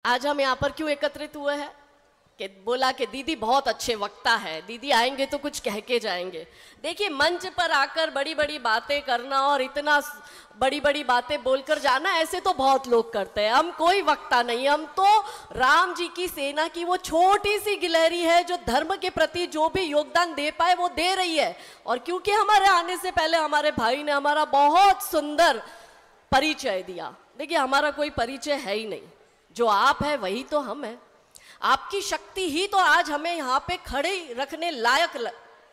आज हम यहाँ पर क्यों एकत्रित हुए हैं कि बोला कि दीदी बहुत अच्छे वक्ता है, दीदी आएंगे तो कुछ कह के जाएंगे। देखिए, मंच पर आकर बड़ी बड़ी बातें करना और इतना बड़ी बड़ी बातें बोलकर जाना, ऐसे तो बहुत लोग करते हैं। हम कोई वक्ता नहीं, हम तो राम जी की सेना की वो छोटी सी गिलहरी है जो धर्म के प्रति जो भी योगदान दे पाए वो दे रही है। और क्योंकि हमारे आने से पहले हमारे भाई ने हमारा बहुत सुंदर परिचय दिया। देखिए, हमारा कोई परिचय है ही नहीं, जो आप है वही तो हम है। आपकी शक्ति ही तो आज हमें यहाँ पे खड़े रखने लायक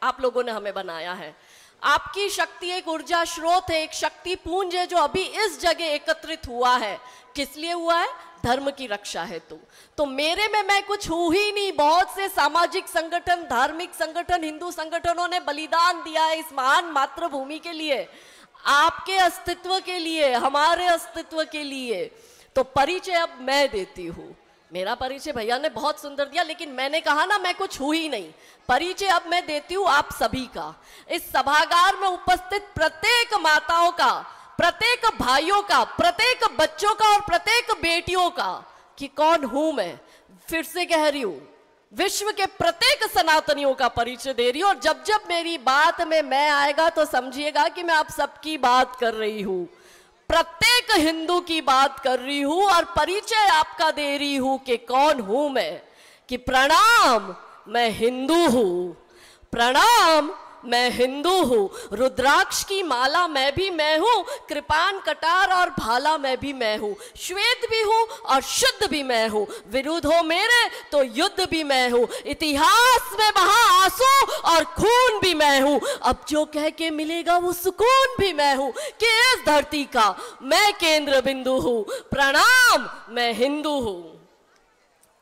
आप लोगों ने हमें बनाया है। आपकी शक्ति एक ऊर्जा स्रोत है, एक शक्ति पुंज है जो अभी इस जगह एकत्रित हुआ है। किस लिए हुआ है? धर्म की रक्षा हेतु। तो मेरे में मैं कुछ हूं ही नहीं। बहुत से सामाजिक संगठन, धार्मिक संगठन, हिंदू संगठनों ने बलिदान दिया है इस महान मातृभूमि के लिए, आपके अस्तित्व के लिए, हमारे अस्तित्व के लिए। तो परिचय अब मैं देती हूँ। मेरा परिचय भैया ने बहुत सुंदर दिया, लेकिन मैंने कहा ना, मैं कुछ हूँ ही नहीं। परिचय अब मैं देती हूँ आप सभी का, इस सभागार में उपस्थित प्रत्येक माताओं का, प्रत्येक भाइयों का, प्रत्येक बच्चों का और प्रत्येक बेटियों का, कि कौन हूं मैं। फिर से कह रही हूं, विश्व के प्रत्येक सनातनियों का परिचय दे रही हूं। और जब जब मेरी बात में मैं आएगा तो समझिएगा कि मैं आप सबकी बात कर रही हूं, प्रत्येक हिंदू की बात कर रही हूं और परिचय आपका दे रही हूं कि कौन हूं मैं। कि प्रणाम, मैं हिंदू हूं, प्रणाम, मैं हिंदू हूं। रुद्राक्ष की माला मैं भी मैं हूं, कृपान कटार और भाला मैं भी मैं हूं, श्वेत भी हूं और शुद्ध भी मैं हूं। विरुद्ध हो मेरे तो युद्ध भी मैं हूं, इतिहास में वहां आंसू और खून भी मैं हूं। अब जो कह के मिलेगा वो सुकून भी मैं हूं, कि इस धरती का मैं केंद्र बिंदु हूं। प्रणाम, मैं हिंदू हूं।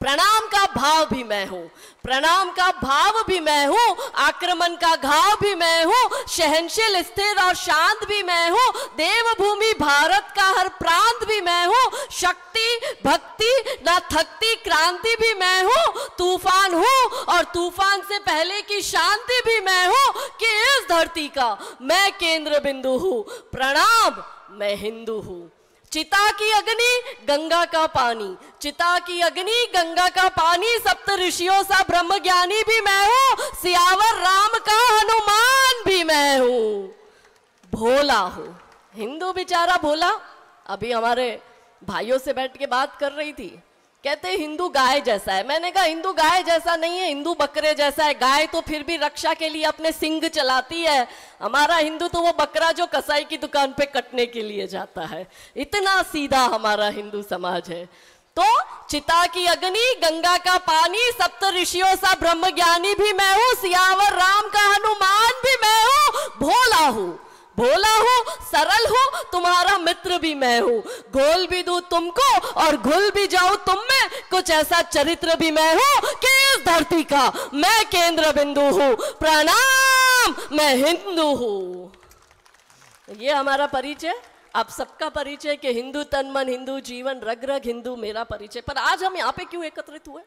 प्रणाम का भाव भी मैं हूं, प्रणाम का भाव भी मैं हूं, आक्रमण का घाव भी मैं हूं, सहनशील, स्थिर और शांत भी मैं हूं, देवभूमि भारत का हर प्रांत भी मैं हूं, शक्ति भक्ति न थकती क्रांति भी मैं हूं, तूफान हूं और तूफान से पहले की शांति भी मैं हूं, कि इस धरती का मैं केंद्र बिंदु हूं। प्रणाम, मैं हिंदू हूं। चिता की अग्नि, गंगा का पानी, चिता की अग्नि, गंगा का पानी, सप्त ऋषियों सा ब्रह्म ज्ञानी भी मैं हूं, सियावर राम का हनुमान भी मैं हूं, भोला हूं। हिंदू बेचारा भोला। अभी हमारे भाइयों से बैठ के बात कर रही थी, कहते हिंदू गाय जैसा है। मैंने कहा हिंदू गाय जैसा नहीं है, हिंदू बकरे जैसा है। गाय तो फिर भी रक्षा के लिए अपने सिंग चलाती है, हमारा हिंदू तो वो बकरा जो कसाई की दुकान पे कटने के लिए जाता है। इतना सीधा हमारा हिंदू समाज है। तो चिता की अग्नि, गंगा का पानी, सप्त ऋषियों सा ब्रह्म ज्ञानी भी मैं हूं, सियावर राम का हनुमान भी मैं हूं, भोला हूं, भोला हूं, सरल हूं, तुम्हारा मित्र भी मैं हूं, घोल भी दूं तुमको और घुल भी जाऊं तुम में, कुछ ऐसा चरित्र भी मैं हूं, कि इस धरती का मैं केंद्र बिंदु हूं। प्रणाम, मैं हिंदू हूं। ये हमारा परिचय, आप सबका परिचय, कि हिंदू तन मन, हिंदू जीवन, रग रग हिंदू मेरा परिचय। पर आज हम यहाँ पे क्यों एकत्रित हुए?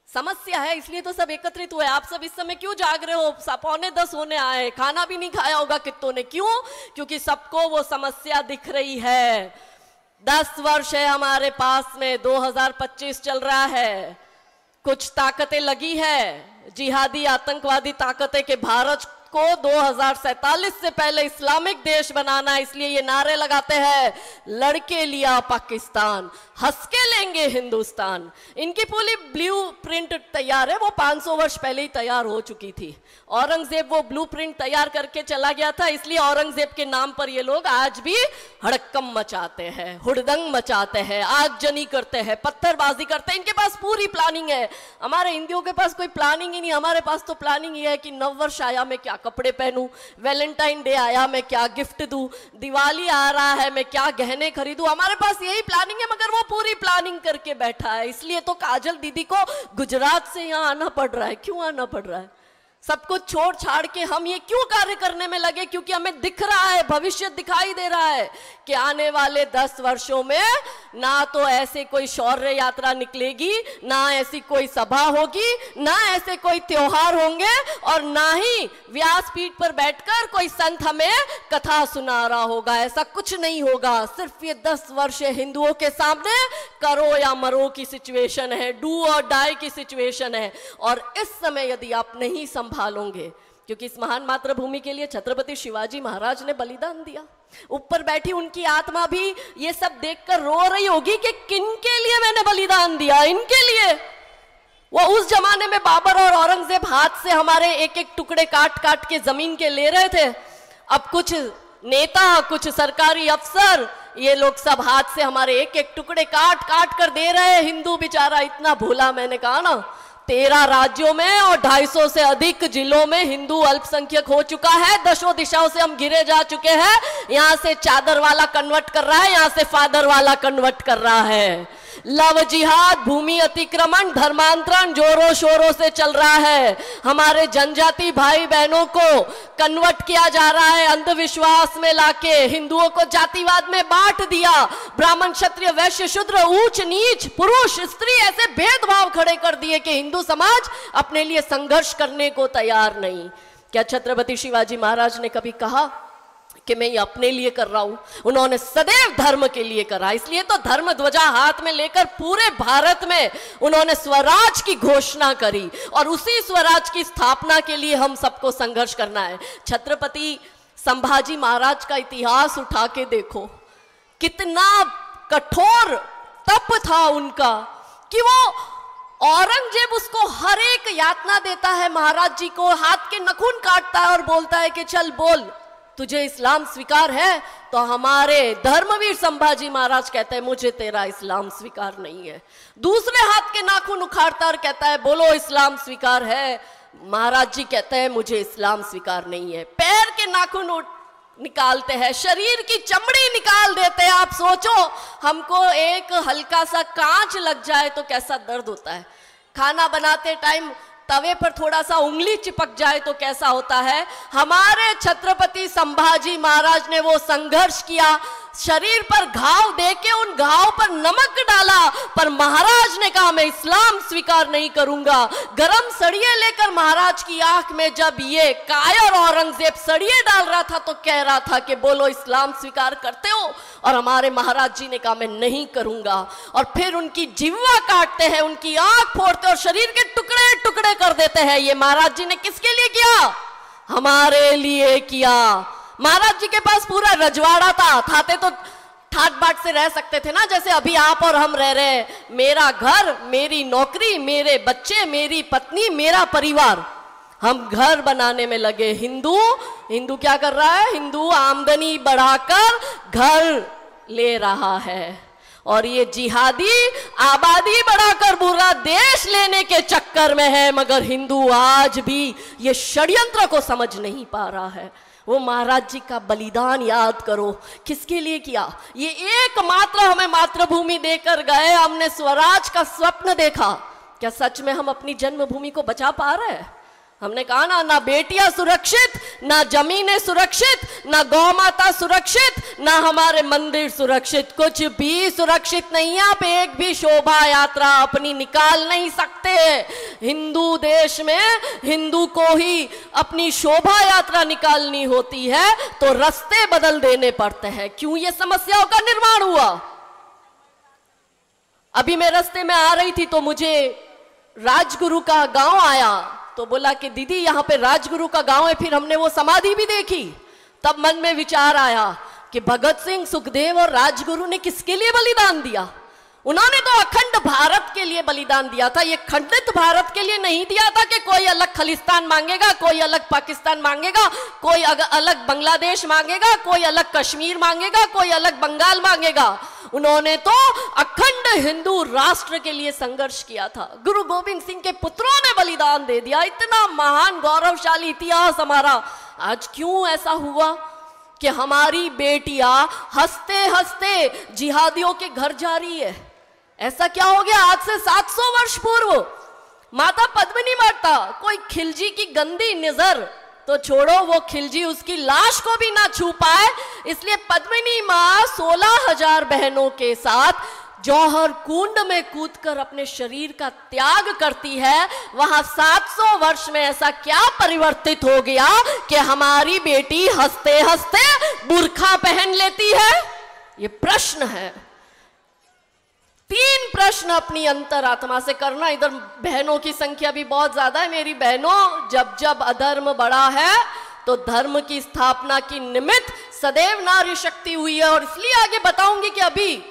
समस्या है, इसलिए तो सब एकत्रित हुए। आप सब इस समय क्यों जाग रहे हो? 9:45 होने आए, खाना भी नहीं खाया होगा कितनों ने। क्यों? क्योंकि सबको वो समस्या दिख रही है। 10 वर्ष है हमारे पास में, 2025 चल रहा है, कुछ ताकतें लगी है, जिहादी आतंकवादी ताकतें, के भारत को 2047 से पहले इस्लामिक देश बनाना। इसलिए ये नारे लगाते हैं, लड़के लिया पाकिस्तान, हंस के लेंगे हिंदुस्तान। इनकी पूरी ब्लू प्रिंट तैयार है, वो 500 वर्ष पहले ही तैयार हो चुकी थी। औरंगजेब वो ब्लू प्रिंट तैयार करके चला गया था, इसलिए औरंगजेब के नाम पर ये लोग आज भी हड़क्कम मचाते हैं, हुड़दंग मचाते हैं, आगजनी करते हैं, पत्थरबाजी करते हैं। इनके पास पूरी प्लानिंग है। हमारे हिंदुओं के पास कोई प्लानिंग ही नहीं। हमारे पास तो प्लानिंग ये है कि नववर्ष आया मैं क्या कपड़े पहनूं, वैलेंटाइन डे आया मैं क्या गिफ्ट दूं, दिवाली आ रहा है मैं क्या गहने खरीदूं। हमारे पास यही प्लानिंग है, मगर वो पूरी प्लानिंग करके बैठा है। इसलिए तो काजल दीदी को गुजरात से यहाँ आना पड़ रहा है। क्यों आना पड़ रहा है? सब कुछ छोड़ छाड़ के हम ये क्यों कार्य करने में लगे? क्योंकि हमें दिख रहा है, भविष्य दिखाई दे रहा है कि आने वाले 10 वर्षों में ना तो ऐसे कोई शौर्य यात्रा निकलेगी, ना ऐसी कोई सभा होगी, ना ऐसे कोई त्योहार होंगे, और ना ही व्यासपीठ पर बैठकर कोई संत हमें कथा सुना रहा होगा। ऐसा कुछ नहीं होगा। सिर्फ ये 10 वर्ष हिंदुओं के सामने करो या मरो की सिचुएशन है, डू और डाई की सिचुएशन है। और इस समय यदि आप नहीं संभालोगे, क्योंकि इस महान मातृभूमि के लिए छत्रपति शिवाजी महाराज ने बलिदान दिया, ऊपर बैठी उनकी आत्मा भी ये सब देखकर रो रही होगी कि किन के लिए मैंने बलिदान दिया, इनके लिए। वो उस जमाने में बाबर और औरंगजेब हाथ से हमारे एक एक टुकड़े काट काट के जमीन के ले रहे थे। अब कुछ नेता, कुछ सरकारी अफसर, ये लोग सब हाथ से हमारे एक एक टुकड़े काट काट कर दे रहे हैं। हिंदू बेचारा इतना भोला, मैंने कहा ना 13 राज्यों में और 250 से अधिक जिलों में हिंदू अल्पसंख्यक हो चुका है। 10 दिशाओं से हम घिरे जा चुके हैं। यहां से चादर वाला कन्वर्ट कर रहा है, यहां से फादर वाला कन्वर्ट कर रहा है। लव जिहाद, भूमि अतिक्रमण, धर्मांतरण जोरों शोरों से चल रहा है। हमारे जनजाति भाई बहनों को कन्वर्ट किया जा रहा है अंधविश्वास में लाके। हिंदुओं को जातिवाद में बांट दिया। ब्राह्मण, क्षत्रिय, वैश्य, शूद्र, ऊंच नीच, पुरुष स्त्री ऐसे भेदभाव खड़े कर दिए कि हिंदू समाज अपने लिए संघर्ष करने को तैयार नहीं। क्या छत्रपति शिवाजी महाराज ने कभी कहा कि मैं ये अपने लिए कर रहा हूं? उन्होंने सदैव धर्म के लिए करा। इसलिए तो धर्म ध्वजा हाथ में लेकर पूरे भारत में उन्होंने स्वराज की घोषणा करी, और उसी स्वराज की स्थापना के लिए हम सबको संघर्ष करना है। छत्रपति संभाजी महाराज का इतिहास उठा के देखो, कितना कठोर तप था उनका कि वो औरंगजेब उसको हर एक यातना देता है, महाराज जी को हाथ के नखून काटता है और बोलता है कि चल बोल, तुझे इस्लाम स्वीकार है? तो हमारे धर्मवीर संभाजी महाराज कहते हैं मुझे तेरा इस्लाम स्वीकार नहीं है। दूसरे हाथ के नाखून उखाड़ता और कहता है बोलो इस्लाम स्वीकार है? महाराज जी कहते हैं मुझे इस्लाम स्वीकार नहीं है। पैर के नाखून निकालते हैं, शरीर की चमड़ी निकाल देते हैं। आप सोचो, हमको एक हल्का सा कांच लग जाए तो कैसा दर्द होता है। खाना बनाते टाइम तवे पर थोड़ा सा उंगली चिपक जाए तो कैसा होता है। हमारे छत्रपति संभाजी महाराज ने वो संघर्ष किया, शरीर पर घाव देके उन घाव पर नमक डाला, पर महाराज ने कहा मैं इस्लाम स्वीकार नहीं करूंगा। गरम सड़िए लेकर महाराज की आंख में जब ये कायर औरंगजेब सड़िए डाल रहा था तो कह रहा था कि बोलो इस्लाम स्वीकार करते हो? और हमारे महाराज जी ने कहा मैं नहीं करूंगा। और फिर उनकी जिह्वा काटते हैं, उनकी आंख फोड़ते और शरीर के टुकड़े टुकड़े कर देते हैं। ये महाराज जी ने किसके लिए किया? हमारे लिए किया। महाराज जी के पास पूरा रजवाड़ा था तो ठाट बाट से रह सकते थे ना, जैसे अभी आप और हम रह रहे हैं। मेरा घर, मेरी नौकरी, मेरे बच्चे, मेरी पत्नी, मेरा परिवार, हम घर बनाने में लगे। हिंदू क्या कर रहा है? हिंदू आमदनी बढ़ाकर घर ले रहा है, और ये जिहादी आबादी बढ़ाकर पूरा देश लेने के चक्कर में है। मगर हिंदू आज भी ये षड्यंत्र को समझ नहीं पा रहा है। वो महाराज जी का बलिदान याद करो, किसके लिए किया? ये एकमात्र हमें मातृभूमि देकर गए, हमने स्वराज का स्वप्न देखा। क्या सच में हम अपनी जन्मभूमि को बचा पा रहे हैं? हमने कहा ना बेटियां सुरक्षित, ना जमीनें सुरक्षित, ना गौ माता सुरक्षित, ना हमारे मंदिर सुरक्षित, कुछ भी सुरक्षित नहीं है। आप एक भी शोभा यात्रा अपनी निकाल नहीं सकते। हिंदू देश में हिंदू को ही अपनी शोभा यात्रा निकालनी होती है तो रास्ते बदल देने पड़ते हैं। क्यों ये समस्याओं का निर्माण हुआ? अभी मैं रास्ते में आ रही थी तो मुझे राजगुरु का गांव आया, तो बोला कि दीदी यहाँ पे राजगुरु का गांव है। फिर हमने वो समाधि भी देखी, तब मन में विचार आया कि भगत सिंह, सुखदेव और राजगुरु ने किसके लिए बलिदान दिया? उन्होंने तो अखंड भारत के लिए बलिदान दिया था। ये खंडित भारत के लिए नहीं दिया था कि कोई अलग खलिस्तान मांगेगा, कोई अलग पाकिस्तान मांगेगा, कोई अलग बांग्लादेश मांगेगा, कोई अलग कश्मीर मांगेगा, कोई अलग बंगाल मांगेगा। उन्होंने तो अखंड हिंदू राष्ट्र के लिए संघर्ष किया था। गुरु गोविंद सिंह के पुत्रों ने बलिदान दे दिया। इतना महान गौरवशाली इतिहास हमारा। आज क्यों ऐसा हुआ कि हमारी बेटियां हंसते हंसते जिहादियों के घर जा रही है? ऐसा क्या हो गया? आज से 700 वर्ष पूर्व माता पद्मिनी माता कोई खिलजी की गंदी नजर तो छोड़ो, वो खिलजी उसकी लाश को भी ना छू पाए, इसलिए पद्मिनी माँ 16,000 बहनों के साथ जौहर कुंड में कूदकर अपने शरीर का त्याग करती है। वहां 700 वर्ष में ऐसा क्या परिवर्तित हो गया कि हमारी बेटी हंसते हंसते बुर्खा पहन लेती है? ये प्रश्न है। 3 प्रश्न अपनी अंतरात्मा से करना। इधर बहनों की संख्या भी बहुत ज्यादा है। मेरी बहनों, जब जब अधर्म बढ़ा है तो धर्म की स्थापना की निमित्त सदैव नारी शक्ति हुई है। और इसलिए आगे बताऊंगी कि अभी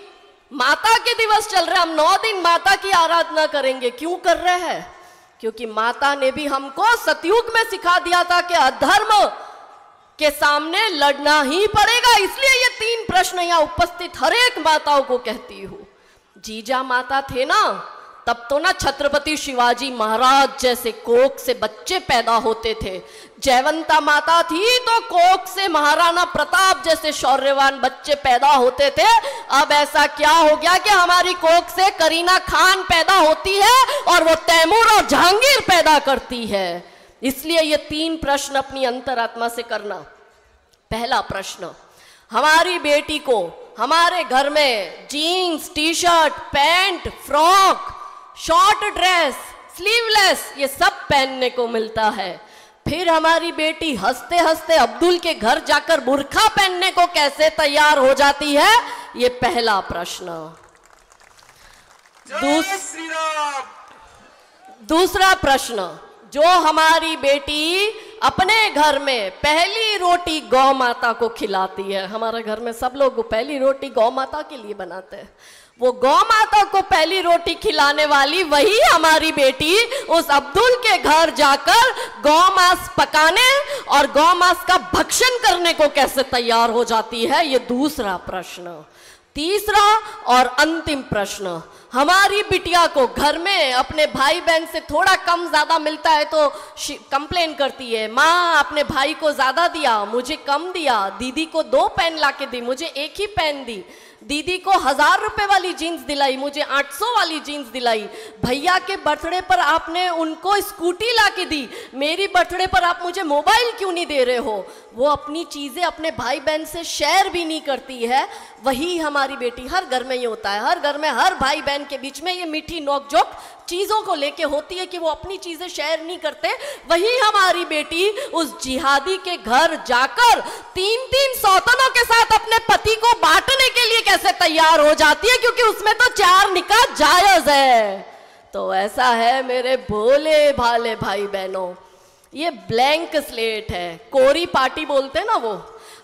माता के दिवस चल रहे हैं, हम 9 दिन माता की आराधना करेंगे। क्यों कर रहे हैं? क्योंकि माता ने भी हमको सतयुग में सिखा दिया था कि अधर्म के सामने लड़ना ही पड़ेगा। इसलिए ये 3 प्रश्न यहां उपस्थित हर एक माताओं को कहती हूं। जीजा माता थे ना, तब तो ना छत्रपति शिवाजी महाराज जैसे कोख से बच्चे पैदा होते थे। जयवंता माता थी तो कोख से महाराणा प्रताप जैसे शौर्यवान बच्चे पैदा होते थे। अब ऐसा क्या हो गया कि हमारी कोख से करीना खान पैदा होती है और वो तैमूर और जहांगीर पैदा करती है। इसलिए ये 3 प्रश्न अपनी अंतरात्मा से करना। पहला प्रश्न, हमारी बेटी को हमारे घर में jeans, T shirt, pant, frock, short dress, sleeveless ये सब पहनने को मिलता है। फिर हमारी बेटी हंसते हंसते अब्दुल के घर जाकर बुर्खा पहनने को कैसे तैयार हो जाती है? ये पहला प्रश्न। दूसरा प्रश्न, जो हमारी बेटी अपने घर में पहली रोटी गौ माता को खिलाती है। हमारे घर में सब लोग पहली रोटी गौ माता के लिए बनाते हैं। वो गौ माता को पहली रोटी खिलाने वाली वही हमारी बेटी उस अब्दुल के घर जाकर गौ मांस पकाने और गौ मांस का भक्षण करने को कैसे तैयार हो जाती है? ये दूसरा प्रश्न। तीसरा और अंतिम प्रश्न, हमारी बिटिया को घर में अपने भाई बहन से थोड़ा कम ज्यादा मिलता है तो कंप्लेन करती है, माँ अपने भाई को ज्यादा दिया, मुझे कम दिया, दीदी को 2 पेन लाके दी, मुझे 1 ही पेन दी, दीदी को 1000 रुपए वाली जीन्स दिलाई, मुझे 800 वाली जीन्स दिलाई, भैया के बर्थडे पर आपने उनको स्कूटी लाके दी, मेरी बर्थडे पर आप मुझे मोबाइल क्यों नहीं दे रहे हो? वो अपनी चीजें अपने भाई बहन से शेयर भी नहीं करती है। वही हमारी बेटी, हर घर में ये होता है, हर घर में हर भाई बहन के बीच में ये मीठी नोकझोंक चीजों को लेके होती है कि वो अपनी चीजें शेयर नहीं करते। वही हमारी बेटी उस जिहादी के घर जाकर 3-3 सौतनों के साथ अपने पति को बांटने के लिए कैसे तैयार हो जाती है? क्योंकि उसमें तो 4 निकाह जायज है। तो ऐसा है मेरे भोले भाले भाई बहनों, ये ब्लैंक स्लेट है, कोरी पार्टी बोलते हैं ना वो।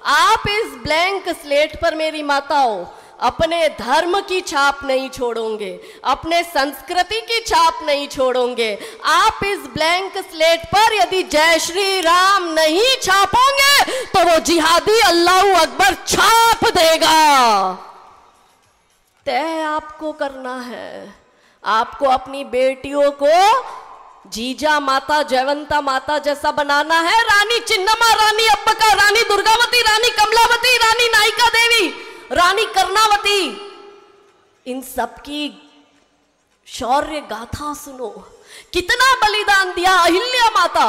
आप इस ब्लैंक स्लेट पर मेरी माताओं अपने धर्म की छाप नहीं छोड़ोगे, अपने संस्कृति की छाप नहीं छोड़ोगे। आप इस ब्लैंक स्लेट पर यदि जय श्री राम नहीं छापोगे तो वो जिहादी अल्लाहू अकबर छाप देगा। तय आपको करना है। आपको अपनी बेटियों को जीजा माता, जयवंता माता जैसा बनाना है। रानी चिन्नम्मा, रानी अब्बका, रानी दुर्गावती, रानी कमलावती, रानी नायिका देवी, रानी कर्णावती, इन सबकी शौर्य गाथा सुनो। कितना बलिदान दिया अहिल्या माता।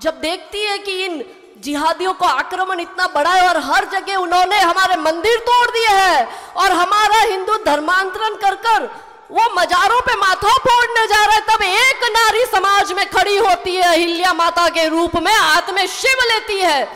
जब देखती है कि इन जिहादियों को आक्रमण इतना बड़ा है और हर जगह उन्होंने हमारे मंदिर तोड़ दिए हैं और हमारा हिंदू धर्मांतरण कर कर वो मजारों पे माथा फोड़ने जा रहा है, तब एक नारी समाज में खड़ी होती है अहिल्या माता के रूप में, हाथ में शिव लेती है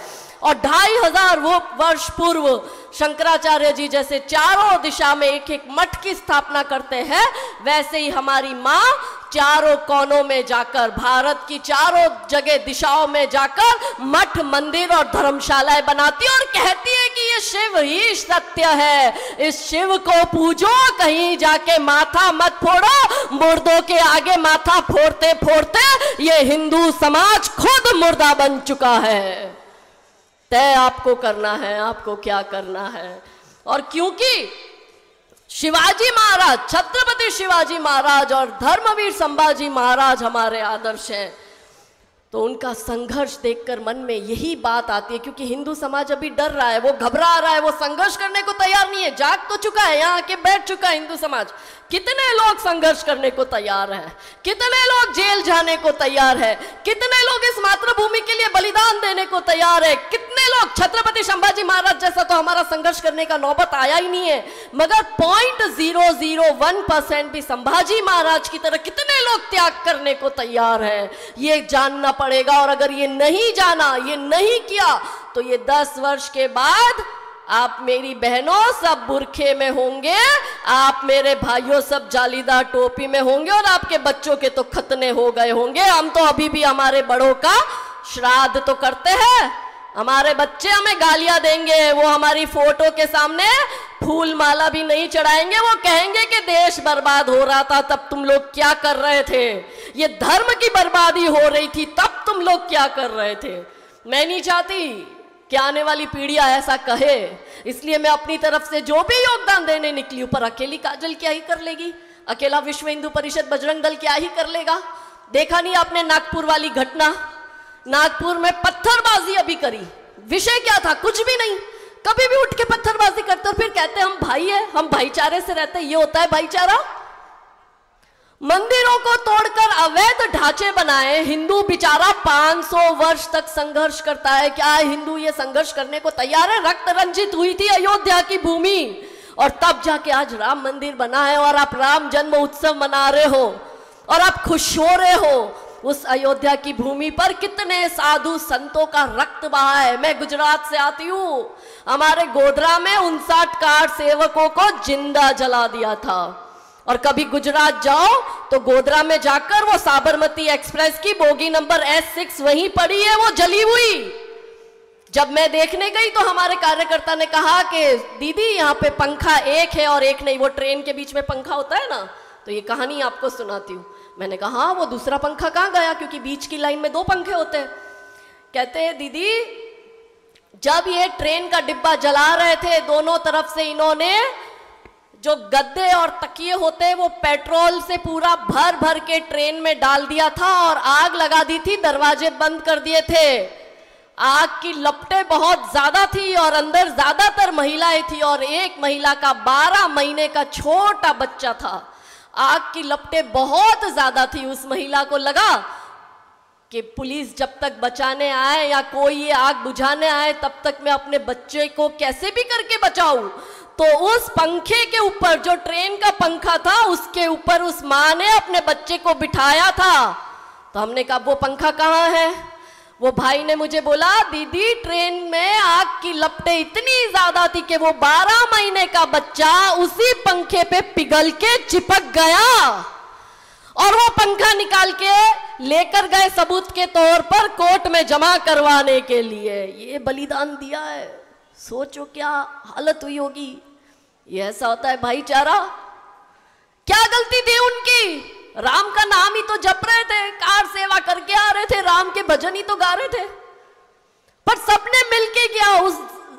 और 2500 वर्ष पूर्व शंकराचार्य जी जैसे चारों दिशा में एक मठ की स्थापना करते हैं, वैसे ही हमारी माँ चारों कोनों में जाकर, भारत की चारों जगह दिशाओं में जाकर मठ, मंदिर और धर्मशालाएं बनाती है और कहती है कि ये शिव ही सत्य है, इस शिव को पूजो, कहीं जाके माथा मत फोड़ो। मुर्दों के आगे माथा फोड़ते फोड़ते ये हिंदू समाज खुद मुर्दा बन चुका है। तय आपको करना है, आपको क्या करना है। और क्योंकि शिवाजी महाराज, छत्रपति शिवाजी महाराज और धर्मवीर संभाजी महाराज हमारे आदर्श हैं, तो उनका संघर्ष देखकर मन में यही बात आती है, क्योंकि हिंदू समाज अभी डर रहा है, वो घबरा रहा है, वो संघर्ष करने को तैयार नहीं है। जाग तो चुका है, यहाँ आके बैठ चुका है हिंदू समाज। कितने लोग संघर्ष करने को तैयार हैं, कितने लोग जेल जाने को तैयार है, कितने लोग इस मातृभूमि के लिए बलिदान देने को तैयार है, कितने लोग, छत्रपति संभाजी महाराज जैसा तो हमारा संघर्ष करने का नौबत आया ही नहीं है, मगर 0.001% भी संभाजी महाराज की तरह कितने लोग त्याग करने को तैयार है, ये जानना पड़ेगा। और अगर ये नहीं जाना, ये नहीं किया, तो ये 10 वर्ष के बाद आप मेरी बहनों सब बुरखे में होंगे, आप मेरे भाइयों सब जालीदार टोपी में होंगे, और आपके बच्चों के तो खतने हो गए होंगे। हम तो अभी भी हमारे बड़ों का श्राद्ध तो करते हैं, हमारे बच्चे हमें गालियां देंगे, वो हमारी फोटो के सामने फूल माला भी नहीं चढ़ाएंगे, वो कहेंगे कि देश बर्बाद हो रहा था तब तुम लोग क्या कर रहे थे, ये धर्म की बर्बादी हो रही थी तब तुम लोग क्या कर रहे थे। मैं नहीं चाहती कि आने वाली पीढ़ियां ऐसा कहे, इसलिए मैं अपनी तरफ से जो भी योगदान देने निकली हूं। पर अकेली काजल क्या ही कर लेगी, अकेला विश्व हिंदू परिषद बजरंग दल क्या ही कर लेगा। देखा नहीं आपने नागपुर वाली घटना, नागपुर में पत्थरबाजी अभी करी, विषय क्या था, कुछ भी नहीं, कभी भी उठ के पत्थरबाजी करते और फिर कहते हम भाई है, हम भाईचारे से रहते हैं, ये होता है भाईचारा। मंदिरों को तोड़कर अवैध ढांचे बनाए, हिंदू बेचारा 500 वर्ष तक संघर्ष करता है। क्या हिंदू ये संघर्ष करने को तैयार है? रक्त रंजित हुई थी अयोध्या की भूमि, और तब जाके आज राम मंदिर बना है, और आप राम जन्म उत्सव मना रहे हो और आप खुश हो रहे हो। उस अयोध्या की भूमि पर कितने साधु संतों का रक्त बहा है। मैं गुजरात से आती हूँ, हमारे गोधरा में 59 कार सेवकों को जिंदा जला दिया था। और कभी गुजरात जाओ तो गोधरा में जाकर वो साबरमती एक्सप्रेस की बोगी नंबर S6 वहीं पड़ी है, वो जली हुई। जब मैं देखने गई तो हमारे कार्यकर्ता ने कहा कि दीदी यहाँ पे पंखा एक है और एक नहीं, वो ट्रेन के बीच में पंखा होता है ना, तो ये कहानी आपको सुनाती हूँ। मैंने कहा हाँ, वो दूसरा पंखा कहाँ गया, क्योंकि बीच की लाइन में 2 पंखे होते हैं। कहते हैं दीदी जब ये ट्रेन का डिब्बा जला रहे थे, दोनों तरफ से इन्होंने जो गद्दे और तकिए होते हैं वो पेट्रोल से पूरा भर भर के ट्रेन में डाल दिया था और आग लगा दी थी, दरवाजे बंद कर दिए थे। आग की लपटें बहुत ज्यादा थी और अंदर ज्यादातर महिलाएं थी, और एक महिला का 12 महीने का छोटा बच्चा था। आग की लपटें बहुत ज्यादा थी। उस महिला को लगा कि पुलिस जब तक बचाने आए या कोई ये आग बुझाने आए तब तक मैं अपने बच्चे को कैसे भी करके बचाऊं। तो उस पंखे के ऊपर, जो ट्रेन का पंखा था, उसके ऊपर उस माँ ने अपने बच्चे को बिठाया था। तो हमने कहा वो पंखा कहाँ है? वो भाई ने मुझे बोला दीदी ट्रेन में आग की लपटें इतनी ज्यादा थी कि वो 12 महीने का बच्चा उसी पंखे पे पिघल के चिपक गया, और वो पंखा निकाल के लेकर गए सबूत के तौर पर कोर्ट में जमा करवाने के लिए। ये बलिदान दिया है, सोचो क्या हालत हुई होगी। ये ऐसा होता है भाईचारा। क्या गलती थी उनकी? राम का नाम ही तो जप रहे थे, कार सेवा करके आ रहे थे, राम के भजन ही तो गा रहे थे। पर सबने मिलके किया।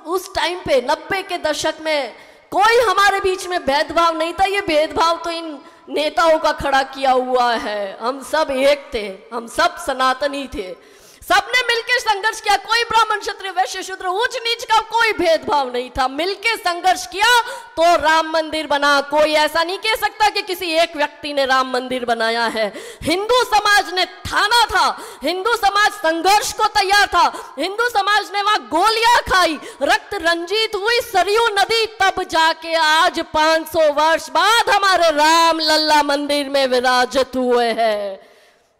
उस टाइम पे 90 के दशक में कोई हमारे बीच में भेदभाव नहीं था। ये भेदभाव तो इन नेताओं का खड़ा किया हुआ है। हम सब एक थे, हम सब सनातनी थे, सबने मिलकर संघर्ष किया। कोई ब्राह्मण क्षत्रिय वैश्य शूद्र ऊंच नीच का कोई भेदभाव नहीं था। मिलकर संघर्ष किया तो राम मंदिर बना। कोई ऐसा नहीं कह सकता कि किसी एक व्यक्ति ने राम मंदिर बनाया है। हिंदू समाज ने ठाना था, हिंदू समाज संघर्ष को तैयार था, हिंदू समाज ने वहां गोलियां खाई, रक्त रंजित हुई सरयू नदी, तब जाके आज 500 वर्ष बाद हमारे राम लल्ला मंदिर में विराजित हुए हैं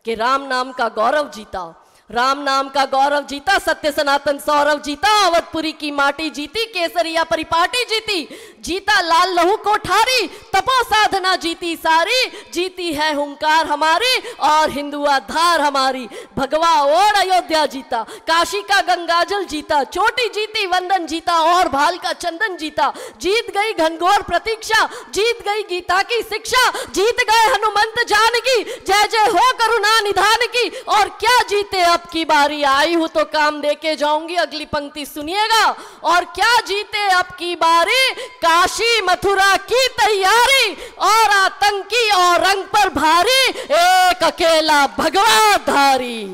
कि राम नाम का गौरव जीता, राम नाम का गौरव जीता, सत्य सनातन सौरव जीता, अवधपुरी की माटी जीती, केसरिया परिपाटी जीती, जीता लाल लहू कोठारी, तपो साधना जीती सारी, जीती है हुंकार हमारी और हिंदू आधार हमारी। भगवा और अयोध्या जीता, काशी का गंगाजल जीता, चोटी जीती, वंदन जीता और भाल का चंदन जीता। जीत गई घनघोर प्रतीक्षा, जीत गई गीता की शिक्षा, जीत गए हनुमंत जानकी, जय जय हो करुणा निधान की। और क्या जीते, अब की बारी आई हूं तो काम देके जाऊंगी। अगली पंक्ति सुनिएगा। और क्या जीते अब की बारी, काशी मथुरा की तैयारी, और आतंकी और रंग पर भारी, एक अकेला भगवा धारी।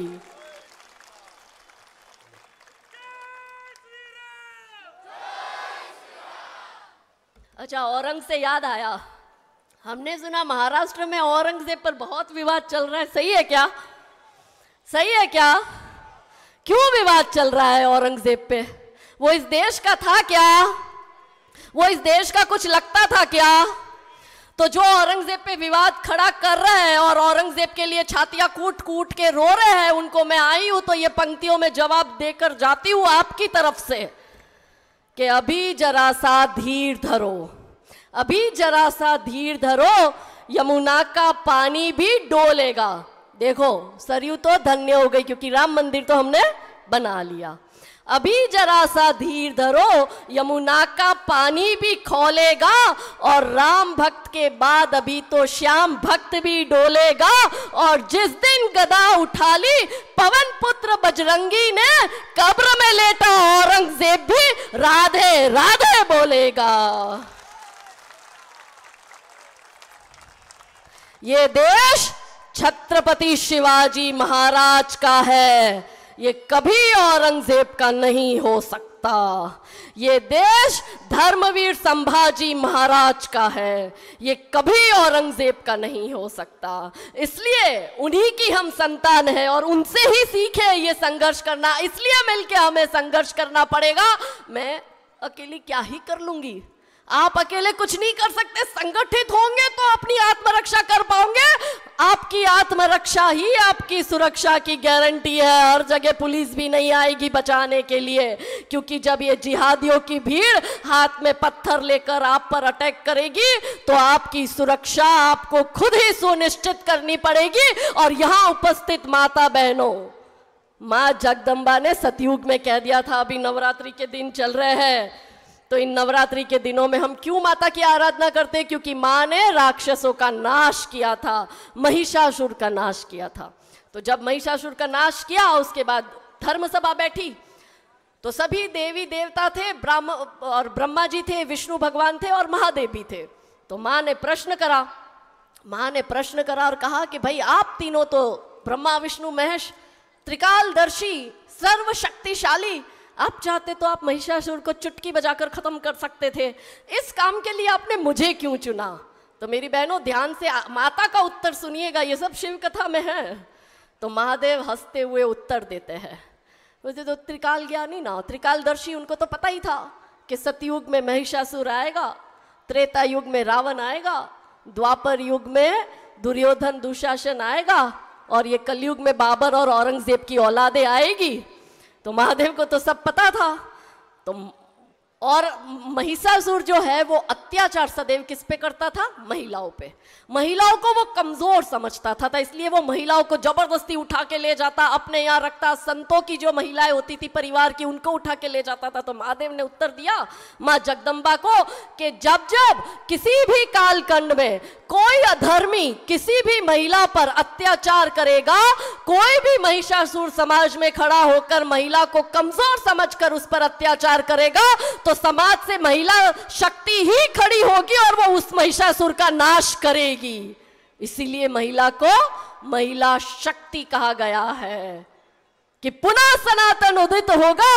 अच्छा, औरंग से याद आया, हमने सुना महाराष्ट्र में औरंगजेब पर बहुत विवाद चल रहा है, सही है क्या? सही है क्या? क्यों विवाद चल रहा है औरंगजेब पे? वो इस देश का था क्या? वो इस देश का कुछ लगता था क्या? तो जो औरंगजेब पे विवाद खड़ा कर रहे हैं और औरंगजेब के लिए छातियां कूट कूट के रो रहे हैं, उनको मैं आई हूं तो ये पंक्तियों में जवाब देकर जाती हूं आपकी तरफ से कि अभी जरा सा धीर धरो, अभी जरा सा धीर धरो, यमुना का पानी भी डोलेगा। देखो सरयू तो धन्य हो गई क्योंकि राम मंदिर तो हमने बना लिया। अभी जरा सा धीर धरो, यमुना का पानी भी खौलेगा, और राम भक्त के बाद अभी तो श्याम भक्त भी डोलेगा। और जिस दिन गदा उठा ली पवन पुत्र बजरंगी ने, कब्र में लेटा औरंगजेब भी राधे राधे बोलेगा। ये देश छत्रपति शिवाजी महाराज का है, ये कभी औरंगजेब का नहीं हो सकता। ये देश धर्मवीर संभाजी महाराज का है, ये कभी औरंगजेब का नहीं हो सकता। इसलिए उन्हीं की हम संतान हैं और उनसे ही सीखे ये संघर्ष करना, इसलिए मिलके हमें संघर्ष करना पड़ेगा। मैं अकेली क्या ही कर लूंगी, आप अकेले कुछ नहीं कर सकते, संगठित होंगे तो अपनी आत्मरक्षा कर पाओगे। आपकी आत्मरक्षा ही आपकी सुरक्षा की गारंटी है। हर जगह पुलिस भी नहीं आएगी बचाने के लिए, क्योंकि जब ये जिहादियों की भीड़ हाथ में पत्थर लेकर आप पर अटैक करेगी तो आपकी सुरक्षा आपको खुद ही सुनिश्चित करनी पड़ेगी। और यहाँ उपस्थित माता बहनों, माँ जगदम्बा ने सतयुग में कह दिया था, अभी नवरात्रि के दिन चल रहे हैं, तो इन नवरात्रि के दिनों में हम क्यों माता की आराधना करते हैं? क्योंकि माँ ने राक्षसों का नाश किया था, महिषासुर का नाश किया था। तो जब महिषासुर का नाश किया उसके बाद धर्म सभा बैठी, तो सभी देवी देवता थे, ब्रह्मा जी थे, विष्णु भगवान थे और महादेव भी थे। तो माँ ने प्रश्न करा और कहा कि भाई आप तीनों तो ब्रह्मा विष्णु महेश त्रिकालदर्शी सर्वशक्तिशाली, आप चाहते तो आप महिषासुर को चुटकी बजाकर खत्म कर सकते थे, इस काम के लिए आपने मुझे क्यों चुना? तो मेरी बहनों ध्यान से माता का उत्तर सुनिएगा, ये सब शिव कथा में है। तो महादेव हंसते हुए उत्तर देते हैं, मुझे तो त्रिकाल ज्ञानी ना, त्रिकालदर्शी, उनको तो पता ही था कि सतयुग में महिषासुर आएगा, त्रेता युग में रावण आएगा, द्वापर युग में दुर्योधन दुशासन आएगा, और ये कलयुग में बाबर और औरंगजेब की औलादे आएगी। तो महादेव को तो सब पता था। तो और महिषासुर जो है वो अत्याचार सदैव किस पे करता था? महिलाओं पे। महिलाओं को वो कमजोर समझता था, इसलिए वो महिलाओं को जबरदस्ती उठा के ले जाता, अपने यहाँ रखता। संतों की जो महिलाएं होती थी परिवार की, उनको उठा के ले जाता था। तो महादेव ने उत्तर दिया माँ जगदम्बा को कि जब जब किसी भी कालखंड में कोई अधर्मी किसी भी महिला पर अत्याचार करेगा, कोई भी महिषासुर समाज में खड़ा होकर महिला को कमजोर समझकर उस पर अत्याचार करेगा, तो समाज से महिला शक्ति ही खड़ी होगी और वो उस महिषासुर का नाश करेगी। इसीलिए महिला को महिला शक्ति कहा गया है कि पुनः सनातन उदित होगा,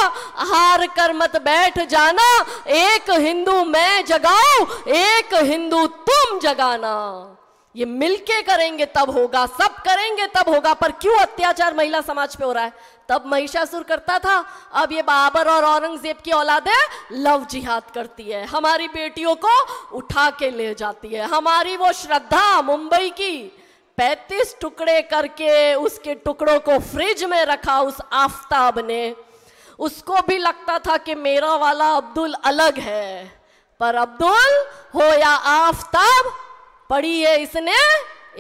हार कर मत बैठ जाना, एक हिंदू मैं जगाऊं, एक हिंदू तुम जगाना। ये मिलके करेंगे तब होगा, सब करेंगे तब होगा। पर क्यों अत्याचार महिला समाज पे हो रहा है? तब महिषासुर करता था, अब ये बाबर और औरंगजेब की औलादें लव जिहाद करती है, हमारी बेटियों को उठा के ले जाती है। हमारी वो श्रद्धा मुंबई की 35 टुकड़े करके उसके टुकड़ों को फ्रिज में रखा उस आफताब ने, उसको भी लगता था कि मेरा वाला अब्दुल अलग है, पर अब्दुल हो या आफताब, पढ़ी है इसने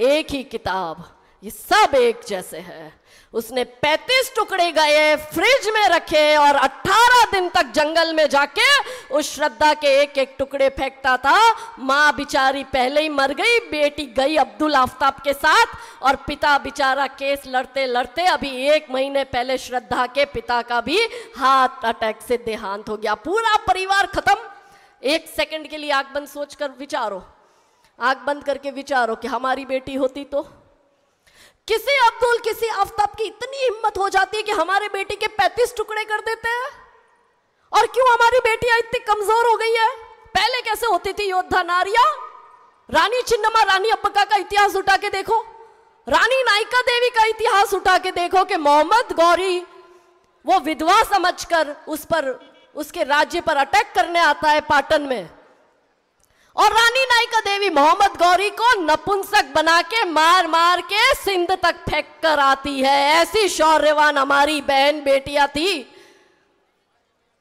एक ही किताब, ये सब एक जैसे है। उसने 35 टुकड़े गए, फ्रिज में रखे और 18 दिन तक जंगल में जाके उस श्रद्धा के एक एक टुकड़े फेंकता था। माँ बिचारी पहले ही मर गई, बेटी गई अब्दुल आफ्ताब के साथ, और पिता बिचारा केस लड़ते लड़ते अभी 1 महीने पहले श्रद्धा के पिता का भी हार्ट अटैक से देहांत हो गया। पूरा परिवार खत्म। 1 सेकंड के लिए आंख बंद सोचकर विचारो, आंख बंद करके विचारो कि हमारी बेटी होती तो। किसी अब्दुल किसी आफ्ताब की इतनी हिम्मत हो जाती है कि हमारे बेटी के 35 टुकड़े कर देते हैं। और क्यों हमारी बेटियां इतनी कमजोर हो गई है? पहले कैसे होती थी योद्धा नारियां? रानी चिन्नम्मा, रानी अब्बका का इतिहास उठा के देखो, रानी नायिका देवी का इतिहास उठा के देखो कि मोहम्मद गौरी वो विधवा समझकर उस पर, उसके राज्य पर अटैक करने आता है पाटन में, और रानी नायिका देवी मोहम्मद गौरी को नपुंसक बना के मार मार के सिंध तक फेंक कर आती है। ऐसी शौर्यवान हमारी बहन बेटियां थी।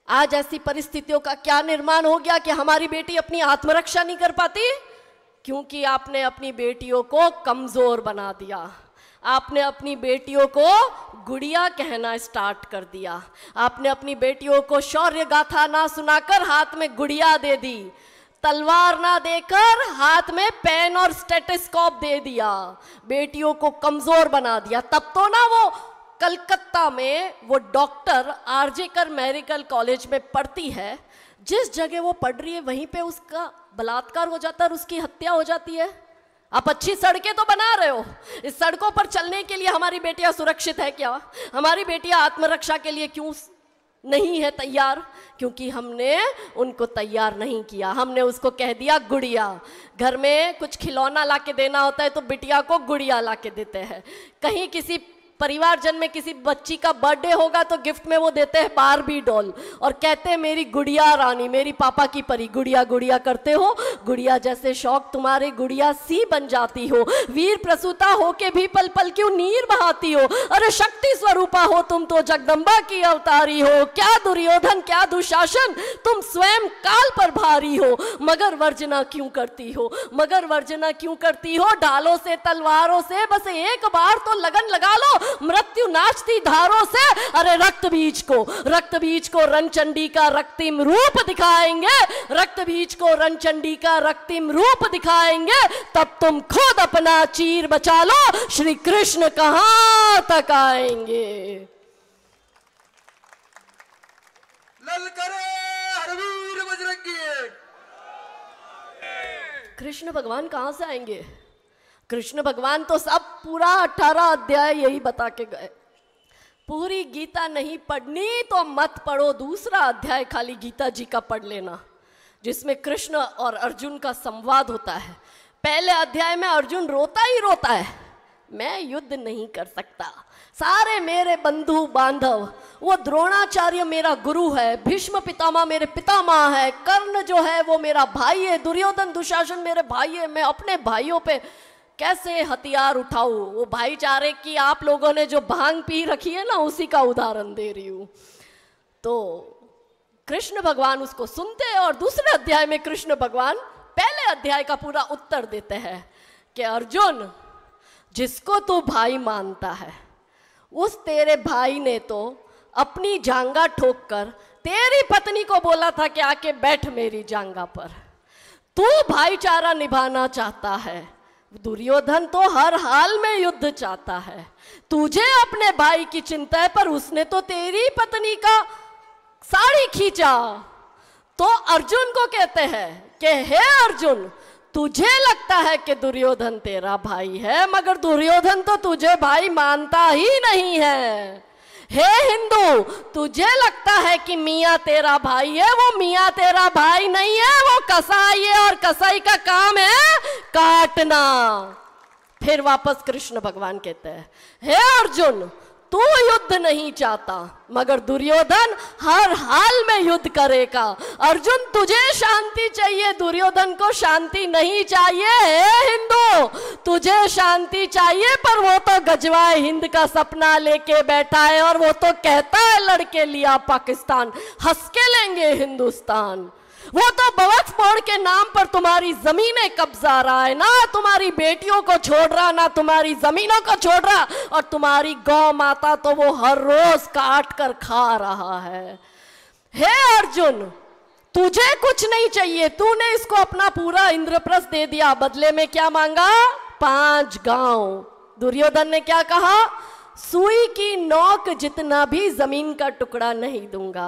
आज ऐसी परिस्थितियों का क्या निर्माण हो गया कि हमारी बेटी अपनी आत्मरक्षा नहीं कर पाती? क्योंकि आपने अपनी बेटियों को कमजोर बना दिया, आपने अपनी बेटियों को गुड़िया कहना स्टार्ट कर दिया, आपने अपनी बेटियों को शौर्य गाथा ना सुनाकर हाथ में गुड़िया दे दी, तलवार ना देकर हाथ में पेन और स्टेथोस्कोप दे दिया, बेटियों को कमजोर बना दिया। तब तो ना वो कलकत्ता में वो डॉक्टर आरजेकर मेडिकल कॉलेज में पढ़ती है, जिस जगह वो पढ़ रही है वहीं पे उसका बलात्कार हो जाता है और उसकी हत्या हो जाती है। आप अच्छी सड़कें तो बना रहे हो, इस सड़कों पर चलने के लिए हमारी बेटियां सुरक्षित है क्या? हमारी बेटियां आत्मरक्षा के लिए क्यों नहीं है तैयार? क्योंकि हमने उनको तैयार नहीं किया। हमने उसको कह दिया गुड़िया। घर में कुछ खिलौना ला के देना होता है तो बिटिया को गुड़िया ला के देते हैं। कहीं किसी परिवारजन में किसी बच्ची का बर्थडे होगा तो गिफ्ट में वो देते हैं बारबी डॉल और कहते हैं मेरी गुड़िया रानी, मेरी पापा की परी। गुड़िया गुड़िया करते हो, गुड़िया जैसे शौक तुम्हारे गुड़िया सी बन जाती हो। वीर प्रसूता हो के भी पल पल क्यों नीर बहाती हो? अरे शक्ति स्वरूपा हो तुम तो जगदम्बा की अवतारी हो। क्या दुर्योधन क्या दुशासन, तुम स्वयं काल पर भारी हो। मगर वर्जना क्यों करती हो, मगर वर्जना क्यों करती हो? ढालों से तलवारों से बस एक बार तो लगन लगा लो, मृत्यु नाचती धारों से। अरे रक्त बीज को रणचंडी का रक्तिम रूप दिखाएंगे, रक्त बीज को रणचंडी का रक्तिम रूप दिखाएंगे। तब तुम खुद अपना चीर बचा लो, श्री कृष्ण कहां तक आएंगे। ललकारे हरवीर बजरंगी। कृष्ण भगवान कहां से आएंगे? कृष्ण भगवान तो सब पूरा 18 अध्याय यही बता के गए। पूरी गीता नहीं पढ़नी तो मत पढ़ो, दूसरा अध्याय खाली गीता जी का पढ़ लेना, जिसमें कृष्ण और अर्जुन का संवाद होता है। पहले अध्याय में अर्जुन रोता ही रोता है, मैं युद्ध नहीं कर सकता, सारे मेरे बंधु बांधव, वो द्रोणाचार्य मेरा गुरु है, भीष्म पितामह मेरे पितामह है, कर्ण जो है वो मेरा भाई है, दुर्योधन दुशासन मेरे भाई है, मैं अपने भाइयों पे कैसे हथियार उठाऊं? वो भाईचारे की आप लोगों ने जो भांग पी रखी है ना, उसी का उदाहरण दे रही हूं। तो कृष्ण भगवान उसको सुनते हैं और दूसरे अध्याय में कृष्ण भगवान पहले अध्याय का पूरा उत्तर देते हैं कि अर्जुन, जिसको तू भाई मानता है, उस तेरे भाई ने तो अपनी जांगा ठोक कर तेरी पत्नी को बोला था कि आके बैठ मेरी जांगा पर। तू भाईचारा निभाना चाहता है, दुर्योधन तो हर हाल में युद्ध चाहता है। तुझे अपने भाई की चिंता है, पर उसने तो तेरी पत्नी का साड़ी खींचा। तो अर्जुन को कहते हैं कि हे अर्जुन, तुझे लगता है कि दुर्योधन तेरा भाई है, मगर दुर्योधन तो तुझे भाई मानता ही नहीं है। हे हिंदू, तुझे लगता है कि मियाँ तेरा भाई है, वो मियाँ तेरा भाई नहीं है, वो कसाई है और कसाई का काम है काटना। फिर वापस कृष्ण भगवान कहते हैं, हे अर्जुन, तू युद्ध नहीं चाहता, मगर दुर्योधन हर हाल में युद्ध करेगा। अर्जुन, तुझे शांति चाहिए, दुर्योधन को शांति नहीं चाहिए। हे हिंदू, तुझे शांति चाहिए, पर वो तो गजवाए हिंद का सपना लेके बैठा है और वो तो कहता है लड़के लिया पाकिस्तान, हंस के लेंगे हिंदुस्तान। वो तो वक्फ बोर्ड के नाम पर तुम्हारी जमीनें कब्जा रहा है, ना तुम्हारी बेटियों को छोड़ रहा, ना तुम्हारी जमीनों को छोड़ रहा, और तुम्हारी गौ माता तो वो हर रोज काट कर खा रहा है। हे अर्जुन, तुझे कुछ नहीं चाहिए, तूने इसको अपना पूरा इंद्रप्रस्थ दे दिया, बदले में क्या मांगा? 5 गांव। दुर्योधन ने क्या कहा? सुई की नोक जितना भी जमीन का टुकड़ा नहीं दूंगा।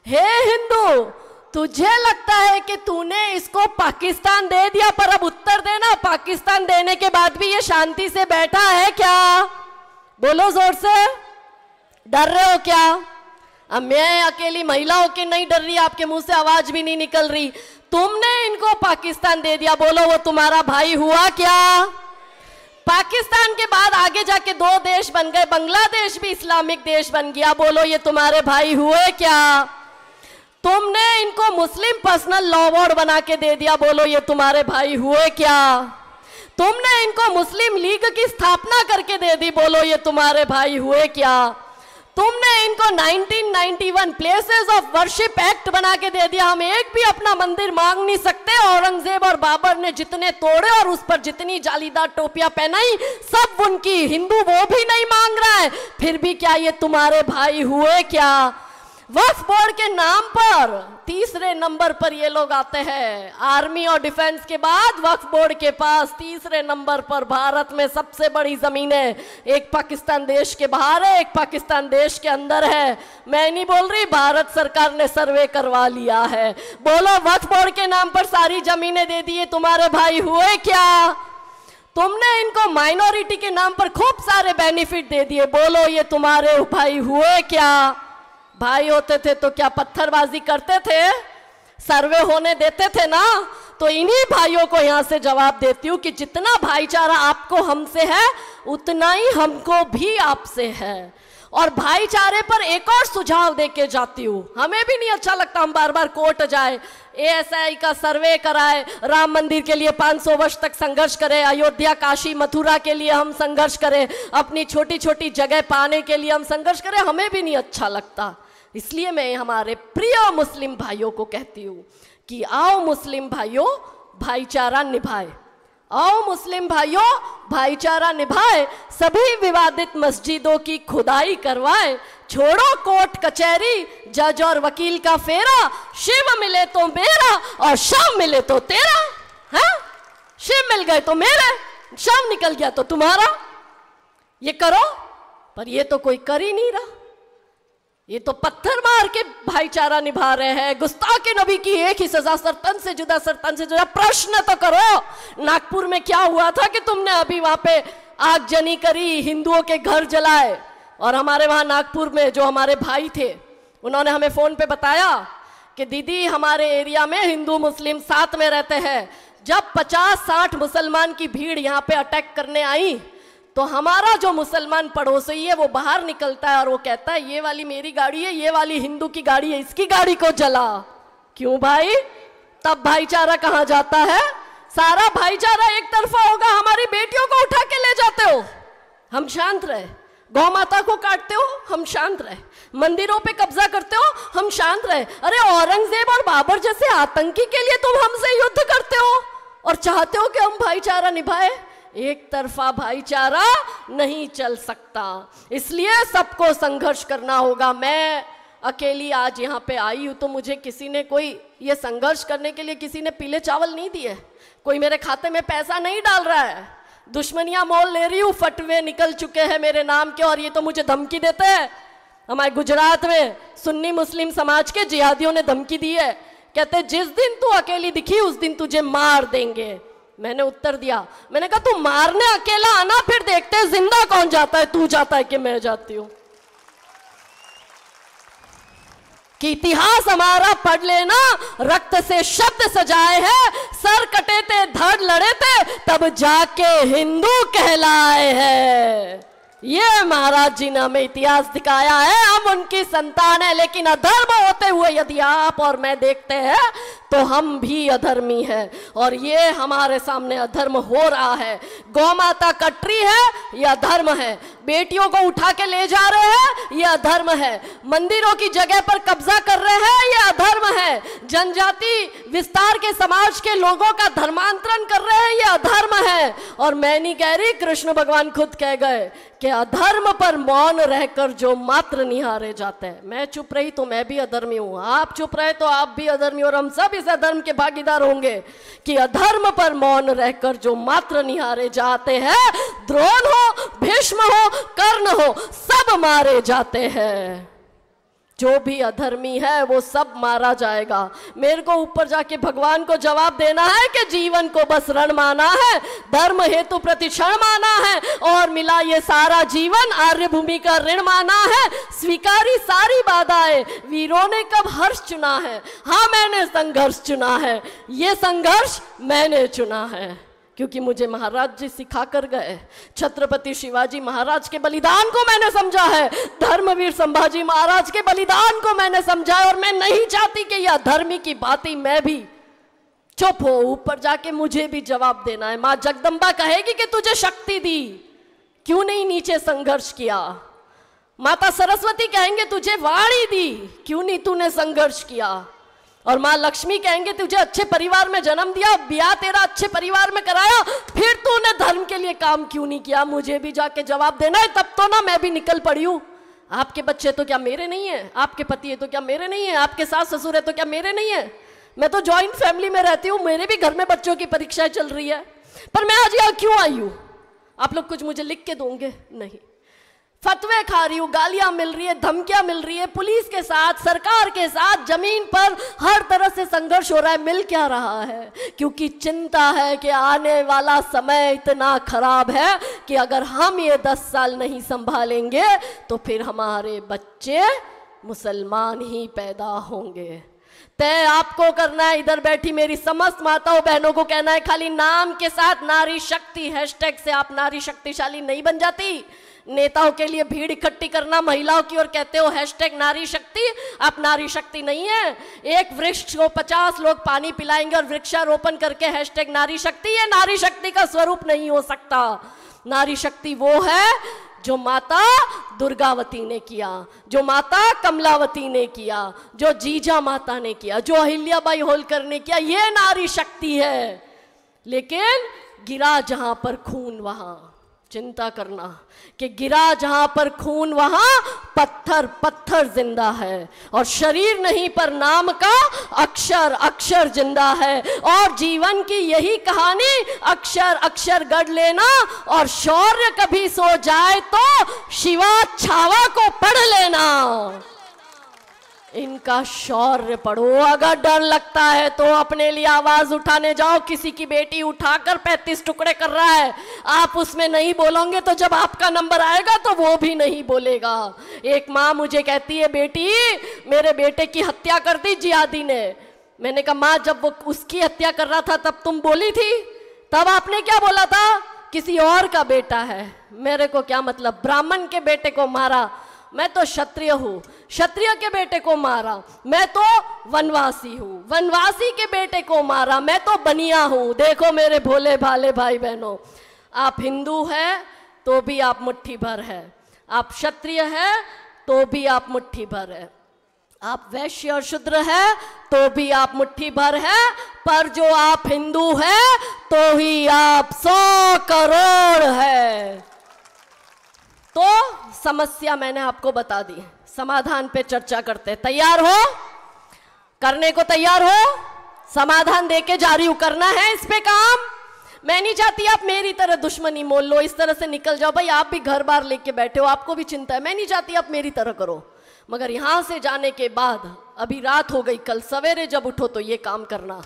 हे हिंदू, तुझे लगता है कि तूने इसको पाकिस्तान दे दिया, पर अब उत्तर देना, पाकिस्तान देने के बाद भी ये शांति से बैठा है क्या? बोलो जोर से, डर रहे हो क्या? अब मैं अकेली महिला होके नहीं डर रही, आपके मुंह से आवाज भी नहीं निकल रही। तुमने इनको पाकिस्तान दे दिया, बोलो वो तुम्हारा भाई हुआ क्या? पाकिस्तान के बाद आगे जाके 2 देश बन गए, बांग्लादेश भी इस्लामिक देश बन गया, बोलो ये तुम्हारे भाई हुए क्या? तुमने इनको मुस्लिम पर्सनल लॉ बोर्ड बना के दे दिया, बोलो ये तुम्हारे भाई हुए क्या? तुमने इनको मुस्लिम लीग की स्थापना करके दे दी, बोलो ये तुम्हारे भाई हुए क्या? तुमने इनको 1991 प्लेसेस ऑफ वर्शिप एक्ट बना के दे दिया, हम एक भी अपना मंदिर मांग नहीं सकते। औरंगजेब और बाबर ने जितने तोड़े और उस पर जितनी जालीदार टोपियां पहनाई सब उनकी, हिंदू वो भी नहीं मांग रहा है, फिर भी क्या ये तुम्हारे भाई हुए क्या? वक्फ बोर्ड के नाम पर 3रे नंबर पर ये लोग आते हैं, आर्मी और डिफेंस के बाद वक्फ बोर्ड के पास 3रे नंबर पर भारत में सबसे बड़ी जमीनें एक पाकिस्तान देश के बाहर है, एक पाकिस्तान देश के अंदर है। मैं नहीं बोल रही, भारत सरकार ने सर्वे करवा लिया है। बोलो वक्फ बोर्ड के नाम पर सारी जमीनें दे दी, तुम्हारे भाई हुए क्या? तुमने इनको माइनॉरिटी के नाम पर खूब सारे बेनिफिट दे दिए, बोलो ये तुम्हारे भाई हुए क्या? भाई होते थे तो क्या पत्थरबाजी करते थे? सर्वे होने देते थे ना? तो इन्हीं भाइयों को यहां से जवाब देती हूं कि जितना भाईचारा आपको हमसे है उतना ही हमको भी आपसे है। और भाईचारे पर एक और सुझाव देके जाती हूं, हमें भी नहीं अच्छा लगता हम बार बार कोर्ट जाए, ASI का सर्वे कराए, राम मंदिर के लिए 500 वर्ष तक संघर्ष करें, अयोध्या काशी मथुरा के लिए हम संघर्ष करें, अपनी छोटी छोटी जगह पाने के लिए हम संघर्ष करें, हमें भी नहीं अच्छा लगता। इसलिए मैं हमारे प्रिय मुस्लिम भाइयों को कहती हूं कि आओ मुस्लिम भाइयों भाईचारा निभाए, आओ मुस्लिम भाइयों भाईचारा निभाए, सभी विवादित मस्जिदों की खुदाई करवाए, छोड़ो कोर्ट कचहरी जज और वकील का फेरा, शिव मिले तो मेरा और शव मिले तो तेरा। है शिव मिल गए तो मेरे, शव निकल गया तो तुम्हारा। ये करो, पर ये तो कोई कर ही नहीं रहा, ये तो पत्थर मार के भाईचारा निभा रहे हैं। गुस्ताखे नबी की एक ही सजा, सरतन से जुदा, सरतन से जुदा। प्रश्न तो करो, नागपुर में क्या हुआ था कि तुमने अभी वहां पे आगजनी करी, हिंदुओं के घर जलाए? और हमारे वहां नागपुर में जो हमारे भाई थे उन्होंने हमें फोन पे बताया कि दीदी हमारे एरिया में हिंदू मुस्लिम साथ में रहते हैं, जब 50-60 मुसलमान की भीड़ यहाँ पे अटैक करने आई तो हमारा जो मुसलमान पड़ोसी है वो बाहर निकलता है और वो कहता है ये वाली मेरी गाड़ी है, ये वाली हिंदू की गाड़ी है, इसकी गाड़ी को जला। क्यों भाई? तब भाईचारा कहाँ जाता है? सारा भाईचारा एक तरफा होगा, हमारी बेटियों को उठा के ले जाते हो, हम शांत रहे, गौ माता को काटते हो, हम शांत रहे, मंदिरों पे कब्जा करते हो, हम शांत रहे। अरे औरंगजेब और बाबर जैसे आतंकी के लिए तुम हमसे युद्ध करते हो और चाहते हो कि हम भाईचारा निभाए? एक तरफा भाईचारा नहीं चल सकता, इसलिए सबको संघर्ष करना होगा। मैं अकेली आज यहाँ पे आई हूँ तो मुझे किसी ने कोई ये संघर्ष करने के लिए किसी ने पीले चावल नहीं दिए, कोई मेरे खाते में पैसा नहीं डाल रहा है, दुश्मनियां मोल ले रही हूँ, फटवे निकल चुके हैं मेरे नाम के और ये तो मुझे धमकी देते हैं। हमारे गुजरात में सुन्नी मुस्लिम समाज के जिहादियों ने धमकी दी है, कहते जिस दिन तू अकेली दिखी उस दिन तुझे मार देंगे। मैंने उत्तर दिया, मैंने कहा तू मारने अकेला आना, फिर देखते हैं जिंदा कौन जाता है, तू जाता है कि मैं जाती हूं। कि इतिहास हमारा पढ़ लेना, रक्त से शब्द सजाए हैं, सर कटे थे धड़ लड़े थे तब जाके हिंदू कहलाए हैं। ये महाराज जी ने हमें इतिहास दिखाया है, हम उनकी संतान है, लेकिन अधर्म होते हुए यदि आप और मैं देखते हैं तो हम भी अधर्मी हैं और ये हमारे सामने अधर्म हो रहा है। गौ माता कट रही है, ये अधर्म है, बेटियों को उठा के ले जा रहे हैं, ये अधर्म है, मंदिरों की जगह पर कब्जा कर रहे हैं, ये अधर्म है, जनजाति विस्तार के समाज के लोगों का धर्मांतरण कर रहे हैं, ये अधर्म है। और मैं नहीं कह रही, कृष्ण भगवान खुद कह गए कि अधर्म पर मौन रहकर जो मात्र निहारे जाते हैं। मैं चुप रही तो मैं भी अधर्मी हूं, आप चुप रहे तो आप भी अधर्मी, और हम सब इस अधर्म के भागीदार होंगे कि अधर्म पर मौन रहकर जो मात्र निहारे जाते हैं, द्रोण हो, भीष्म हो, कर्ण हो, सब मारे जाते हैं। जो भी अधर्मी है वो सब मारा जाएगा। मेरे को ऊपर जाके भगवान को जवाब देना है कि जीवन को बस रण माना है, धर्म हेतु प्रतिक्षण माना है और मिला ये सारा जीवन, आर्य भूमि का ऋण माना है, स्वीकारी सारी बाधाएं, वीरों ने कब हर्ष चुना है, हाँ मैंने संघर्ष चुना है, ये संघर्ष मैंने चुना है, क्योंकि मुझे महाराज जी सिखा कर गए। छत्रपति शिवाजी महाराज के बलिदान को मैंने समझा है, धर्मवीर संभाजी महाराज के बलिदान को मैंने समझा है, और मैं नहीं चाहती कि यह धर्मी की बातें मैं भी चुप हो, ऊपर जाके मुझे भी जवाब देना है। माँ जगदम्बा कहेगी कि तुझे शक्ति दी, क्यों नहीं नीचे संघर्ष किया। माता सरस्वती कहेंगे तुझे वाणी दी, क्यों नहीं तूने संघर्ष किया। और माँ लक्ष्मी कहेंगे तुझे अच्छे परिवार में जन्म दिया, ब्याह तेरा अच्छे परिवार में कराया, फिर तूने धर्म के लिए काम क्यों नहीं किया। मुझे भी जाके जवाब देना है, तब तो ना मैं भी निकल पड़ी हूँ। आपके बच्चे तो क्या मेरे नहीं है, आपके पति है तो क्या मेरे नहीं है, आपके सास ससुर है तो क्या मेरे नहीं है। मैं तो जॉइंट फैमिली में रहती हूँ, मेरे भी घर में बच्चों की परीक्षाएं चल रही है। पर मैं आज यहाँ क्यों आई हूँ, आप लोग कुछ मुझे लिख के दोगे? नहीं, फतवे खा रही हूँ, गालियां मिल रही है, धमकियां मिल रही है, पुलिस के साथ, सरकार के साथ, जमीन पर हर तरह से संघर्ष हो रहा है। मिल क्या रहा है? क्योंकि चिंता है कि आने वाला समय इतना खराब है कि अगर हम ये 10 साल नहीं संभालेंगे तो फिर हमारे बच्चे मुसलमान ही पैदा होंगे। तय आपको करना है, इधर बैठी मेरी समस्त माताओं बहनों को कहना है, खाली नाम के साथ नारी शक्ति हैशटैग से आप नारी शक्तिशाली नहीं बन जाती। नेताओं के लिए भीड़ इकट्ठी करना महिलाओं की और कहते हो हैशटैग नारी शक्ति, आप नारी शक्ति नहीं है। एक वृक्ष को 50 लोग पानी पिलाएंगे और वृक्षारोपण करके हैशटैग नारी शक्ति, ये नारी शक्ति का स्वरूप नहीं हो सकता। नारी शक्ति वो है जो माता दुर्गावती ने किया, जो माता कमलावती ने किया, जो जीजा माता ने किया, जो अहिल्याबाई होलकर ने किया, ये नारी शक्ति है। लेकिन गिरा जहां पर खून वहां चिंता करना कि गिरा जहां पर खून वहां पत्थर पत्थर जिंदा है, और शरीर नहीं पर नाम का अक्षर अक्षर जिंदा है। और जीवन की यही कहानी, अक्षर अक्षर गढ़ लेना, और शौर्य कभी सो जाए तो शिवा छावा को पढ़ लेना। इनका शौर्य पढ़ो। अगर डर लगता है तो अपने लिए आवाज उठाने जाओ। किसी की बेटी उठाकर 35 टुकड़े कर रहा है, आप उसमें नहीं बोलोगे तो जब आपका नंबर आएगा तो वो भी नहीं बोलेगा। एक माँ मुझे कहती है, बेटी मेरे बेटे की हत्या कर दी जिहादी ने। मैंने कहा माँ, जब वो उसकी हत्या कर रहा था तब तुम बोली थी, तब आपने क्या बोला था? किसी और का बेटा है। मेरे को क्या मतलब, ब्राह्मण के बेटे को मारा, मैं तो क्षत्रिय हूँ, क्षत्रिय के बेटे को मारा, मैं तो वनवासी हूँ, वनवासी के बेटे को मारा, मैं तो बनिया हूँ। देखो मेरे भोले भाले भाई बहनों, आप हिंदू हैं तो भी आप मुट्ठी भर है, आप क्षत्रिय है तो भी आप मुट्ठी भर है, आप वैश्य और शूद्र है तो भी आप मुट्ठी भर है, पर जो आप हिंदू है तो ही आप 100 करोड़ है। तो समस्या मैंने आपको बता दी, समाधान पे चर्चा करते हैं। तैयार हो? करने को तैयार हो? समाधान देके जा रही हूं, करना है इस पे काम। मैं नहीं चाहती आप मेरी तरह दुश्मनी मोल लो, इस तरह से निकल जाओ। भाई आप भी घर बार लेके बैठे हो, आपको भी चिंता है, मैं नहीं चाहती आप मेरी तरह करो। मगर यहां से जाने के बाद, अभी रात हो गई, कल सवेरे जब उठो तो ये काम करना।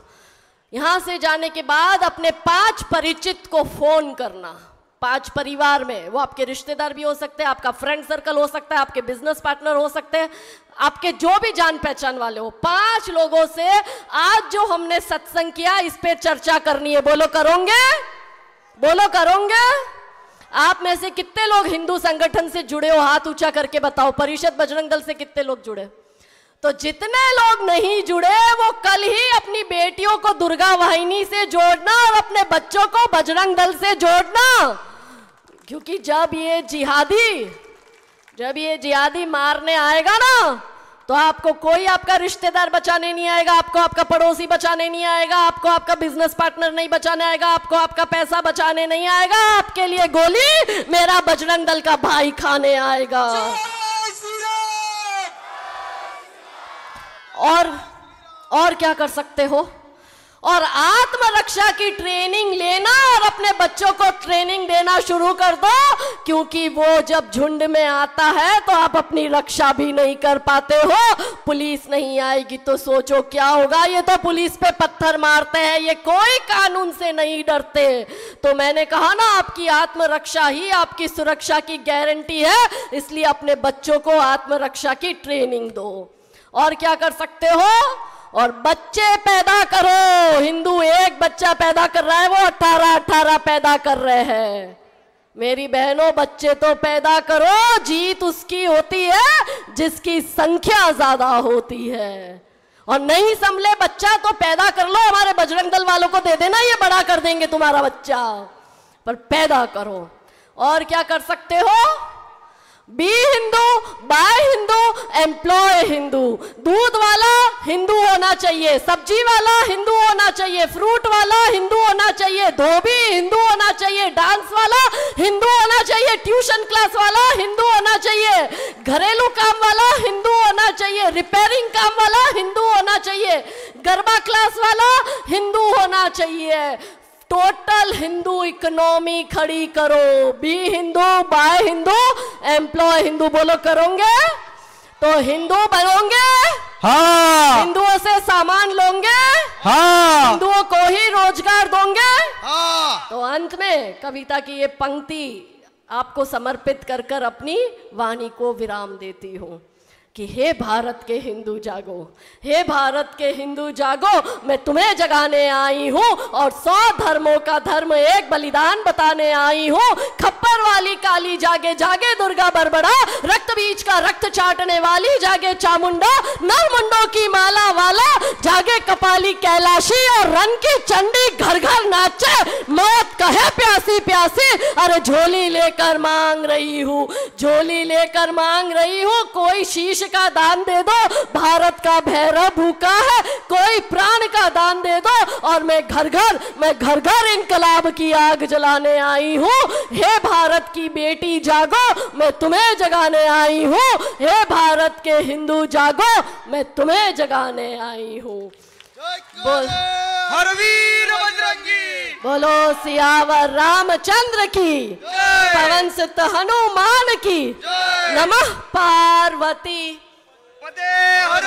यहां से जाने के बाद अपने 5 परिचित को फोन करना, 5 परिवार में, वो आपके रिश्तेदार भी हो सकते हैं, आपका फ्रेंड सर्कल हो सकता है, आपके बिजनेस पार्टनर हो सकते हैं, आपके जो भी जान पहचान वाले हो, 5 लोगों से आज जो हमने सत्संग किया इस पे चर्चा करनी है। बोलो करोगे? बोलो करोगे? आप में से कितने लोग हिंदू संगठन से जुड़े हो? हाथ ऊंचा करके बताओ। परिषद बजरंग दल से कितने लोग जुड़े? तो जितने लोग नहीं जुड़े वो कल ही अपनी बेटियों को दुर्गा वाहिनी से जोड़ना और अपने बच्चों को बजरंग दल से जोड़ना, क्योंकि जब ये जिहादी मारने आएगा ना तो आपको कोई आपका रिश्तेदार बचाने नहीं आएगा, आपको आपका पड़ोसी बचाने नहीं आएगा, आपको आपका बिजनेस पार्टनर नहीं बचाने आएगा, आपको आपका पैसा बचाने नहीं आएगा, आपके लिए गोली मेरा बजरंग दल का भाई खाने आएगा। और क्या कर सकते हो? और आत्मरक्षा की ट्रेनिंग लेना और अपने बच्चों को ट्रेनिंग देना शुरू कर दो, क्योंकि वो जब झुंड में आता है तो आप अपनी रक्षा भी नहीं कर पाते हो। पुलिस नहीं आएगी तो सोचो क्या होगा। ये तो पुलिस पे पत्थर मारते हैं, ये कोई कानून से नहीं डरते। तो मैंने कहा ना, आपकी आत्मरक्षा ही आपकी सुरक्षा की गारंटी है, इसलिए अपने बच्चों को आत्मरक्षा की ट्रेनिंग दो। और क्या कर सकते हो? और बच्चे पैदा करो। हिंदू एक बच्चा पैदा कर रहा है, वो 18 पैदा कर रहे हैं। मेरी बहनों, बच्चे तो पैदा करो। जीत उसकी होती है जिसकी संख्या ज्यादा होती है। और नहीं संभले बच्चा तो पैदा कर लो, हमारे बजरंग दल वालों को दे देना, ये बड़ा कर देंगे तुम्हारा बच्चा। पर पैदा करो। और क्या कर सकते हो? Be Hindu, buy Hindu, employ Hindu. दूध वाला हिंदू होना चाहिए, सब्जी वाला हिंदू होना चाहिए, फ्रूट वाला हिंदू होना चाहिए, धोबी हिंदू होना चाहिए, डांस वाला हिंदू होना चाहिए, ट्यूशन क्लास वाला हिंदू होना चाहिए, घरेलू काम वाला हिंदू होना चाहिए, रिपेयरिंग काम वाला हिंदू होना चाहिए, गरबा क्लास वाला हिंदू होना चाहिए। टोटल हिंदू इकोनॉमी खड़ी करो। Be Hindu, buy Hindu, employ Hindu. बोलो करोगे तो हिंदू बनोगे? हाँ। हिंदुओं से सामान लोगे? हाँ। हिंदुओं को ही रोजगार दोगे? हाँ। तो अंत में कविता की ये पंक्ति आपको समर्पित कर कर अपनी वाणी को विराम देती हूँ कि हे भारत के हिंदू जागो, हे भारत के हिंदू जागो, मैं तुम्हें जगाने आई हूँ और 100 धर्मों का धर्म एक बलिदान बताने आई हूँ। खप्पर वाली काली जागे जागे दुर्गा बरबड़ा, रक्त बीज का रक्त चाटने वाली जागे चामुंडा, नरमुंडों की माला वाला जागे कपाली कैलाशी, और रन की चंडी घर घर नाचे, मौत कहे प्यासी प्यासी, अरे झोली लेकर मांग रही हूँ, झोली लेकर मांग रही हूँ। कोई शीश का दान दे दो, भारत का भैरव भूखा है, कोई प्राण का दान दे दो, और मैं घर घर इनकलाब की आग जलाने आई हूँ। हे भारत की बेटी जागो, मैं तुम्हें जगाने आई हूँ। हे भारत के हिंदू जागो, मैं तुम्हें जगाने आई हूँ। बोल हर वीर बजरंगी, बोलो सियावर रामचंद्र की, पवन सुत हनुमान की, नमः पार्वती। पते हर